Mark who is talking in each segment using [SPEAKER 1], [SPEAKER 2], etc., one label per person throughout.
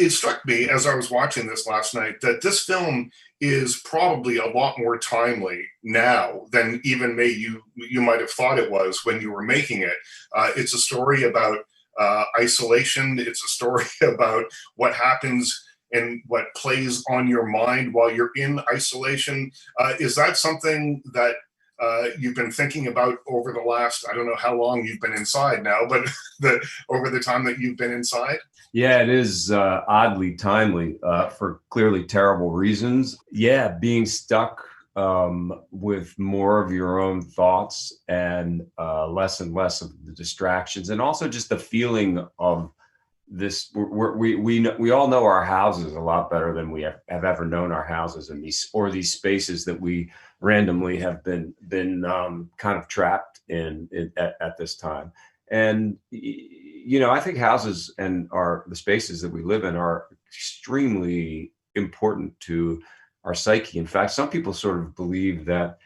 [SPEAKER 1] it struck me as I was watching this last night that this film is probably a lot more timely now than even you might have thought it was when you were making it. It's a story about isolation. It's a story about what happens and what plays on your mind while you're in isolation. Is that something that you've been thinking about over the last, I don't know how long you've been inside now, but over the time that you've been inside?
[SPEAKER 2] Yeah, it is oddly timely for clearly terrible reasons. Yeah, being stuck with more of your own thoughts and less of the distractions, and also just the feeling of this. We all know our houses a lot better than we have ever known our houses, and these spaces that we randomly have been kind of trapped in at this time. And I think houses and the spaces that we live in are extremely important to our psyche. In fact, some people sort of believe that,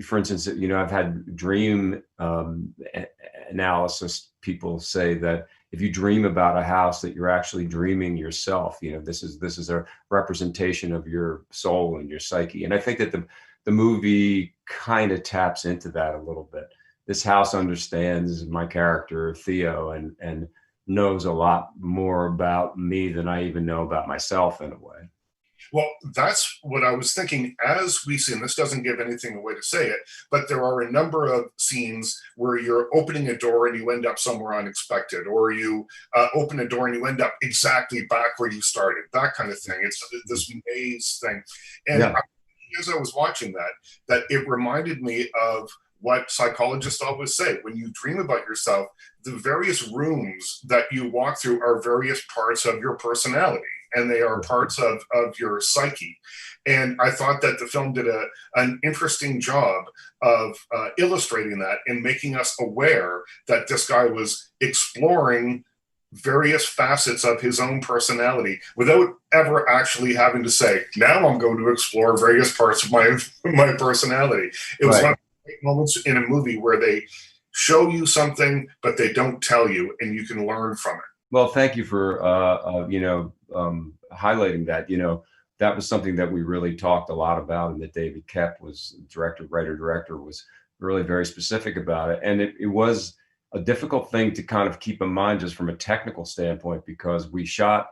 [SPEAKER 2] for instance, I've had dream analysis people say that if you dream about a house, that you're actually dreaming yourself. This is a representation of your soul and your psyche. And I think that the movie kind of taps into that a little bit. This house understands my character, Theo, and knows a lot more about me than I even know about myself in a way.
[SPEAKER 1] Well, that's what I was thinking as we see, and this doesn't give anything away to say it, but there are a number of scenes where you're opening a door and you end up somewhere unexpected, or you open a door and you end up exactly back where you started, that kind of thing. It's this maze thing. And
[SPEAKER 2] Yeah.
[SPEAKER 1] As I was watching that it reminded me of what psychologists always say. When you dream about yourself, the various rooms that you walk through are various parts of your personality, and they are parts of your psyche. And I thought that the film did an interesting job of illustrating that and making us aware that this guy was exploring various facets of his own personality without ever actually having to say, now I'm going to explore various parts of my personality. It was one of the great moments in a movie where they show you something, but they don't tell you, and you can learn from it.
[SPEAKER 2] Well, thank you for highlighting that. That was something that we really talked a lot about, and that David Koepp was writer-director, was really very specific about it. And it was a difficult thing to kind of keep in mind just from a technical standpoint, because we shot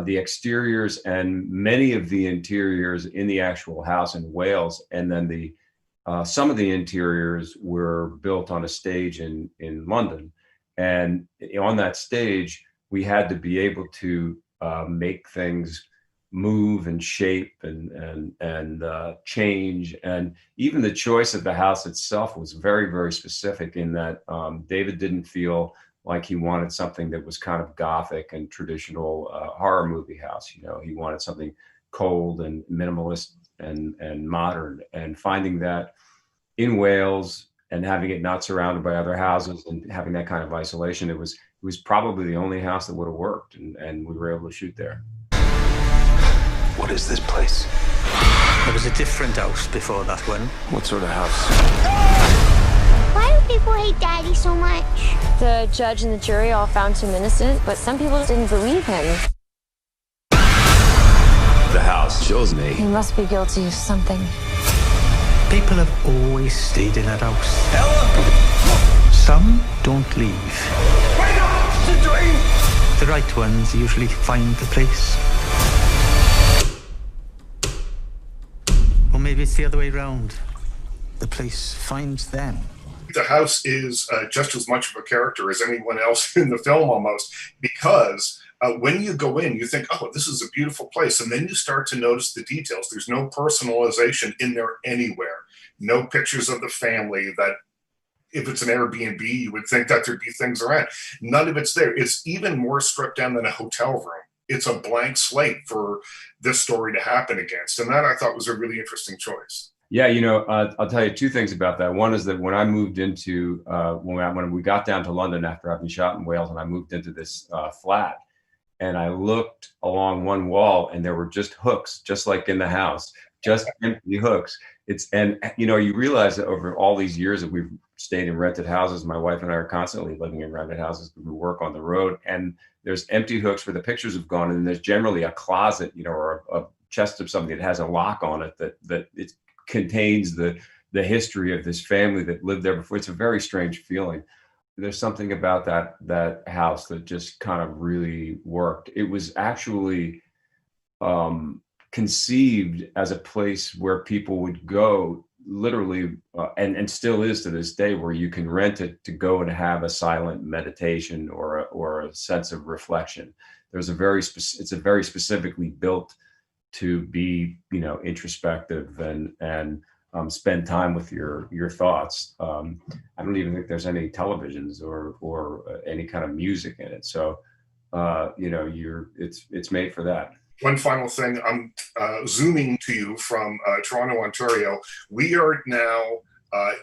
[SPEAKER 2] the exteriors and many of the interiors in the actual house in Wales, and then some of the interiors were built on a stage in London. And on that stage, we had to be able to make things move and shape and change. And even the choice of the house itself was very, very specific, in that David didn't feel like he wanted something that was kind of gothic and traditional horror movie house. He wanted something cold and minimalist and modern. And finding that in Wales and having it not surrounded by other houses and having that kind of isolation, it was probably the only house that would have worked, and we were able to shoot there.
[SPEAKER 3] What is this place?
[SPEAKER 4] There was a different house before that one.
[SPEAKER 3] What sort of house?
[SPEAKER 5] Why do people hate Daddy so much?
[SPEAKER 6] The judge and the jury all found him innocent, but some people didn't believe him.
[SPEAKER 3] The house shows me
[SPEAKER 6] He must be guilty of something.
[SPEAKER 4] People have always stayed in that house. Ella! Some don't leave.
[SPEAKER 3] Wake up! It's a dream!
[SPEAKER 4] The right ones usually find the place. Or maybe it's the other way around. The place finds them.
[SPEAKER 1] The house is just as much of a character as anyone else in the film, almost, because when you go in, you think, oh, this is a beautiful place. And then you start to notice the details. There's no personalization in there anywhere. No pictures of the family that, if it's an Airbnb, you would think that there'd be things around. None of it's there. It's even more stripped down than a hotel room. It's a blank slate for this story to happen against. And that I thought was a really interesting choice.
[SPEAKER 2] Yeah, I'll tell you two things about that. One is that when I moved into, when we got down to London after having shot in Wales, and I moved into this flat, and I looked along one wall, and there were just hooks, just like in the house, just empty hooks. You realize that over all these years that we've stayed in rented houses. My wife and I are constantly living in rented houses because we work on the road, and there's empty hooks where the pictures have gone, and there's generally a closet, or a chest of something that has a lock on it that it contains the history of this family that lived there before. It's a very strange feeling. There's something about that house that just kind of really worked. It was actually conceived as a place where people would go literally, and still is to this day, where you can rent it to go and have a silent meditation or a sense of reflection. It's a very specifically built to be, introspective and spend time with your thoughts. I don't even think there's any televisions or any kind of music in it. So, it's made for that.
[SPEAKER 1] One final thing, I'm zooming to you from Toronto, Ontario. We are now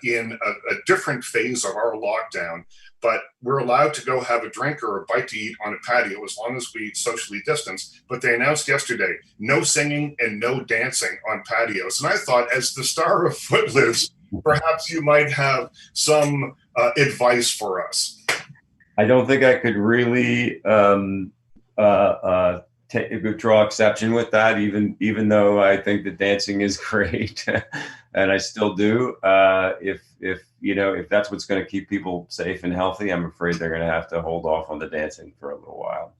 [SPEAKER 1] in a different phase of our lockdown, but we're allowed to go have a drink or a bite to eat on a patio as long as we socially distance. But they announced yesterday, no singing and no dancing on patios. And I thought, as the star of Footloose, perhaps you might have some advice for us.
[SPEAKER 2] I don't think I could really draw exception with that, even though I think that dancing is great, and I still do. If that's what's going to keep people safe and healthy, I'm afraid they're going to have to hold off on the dancing for a little while.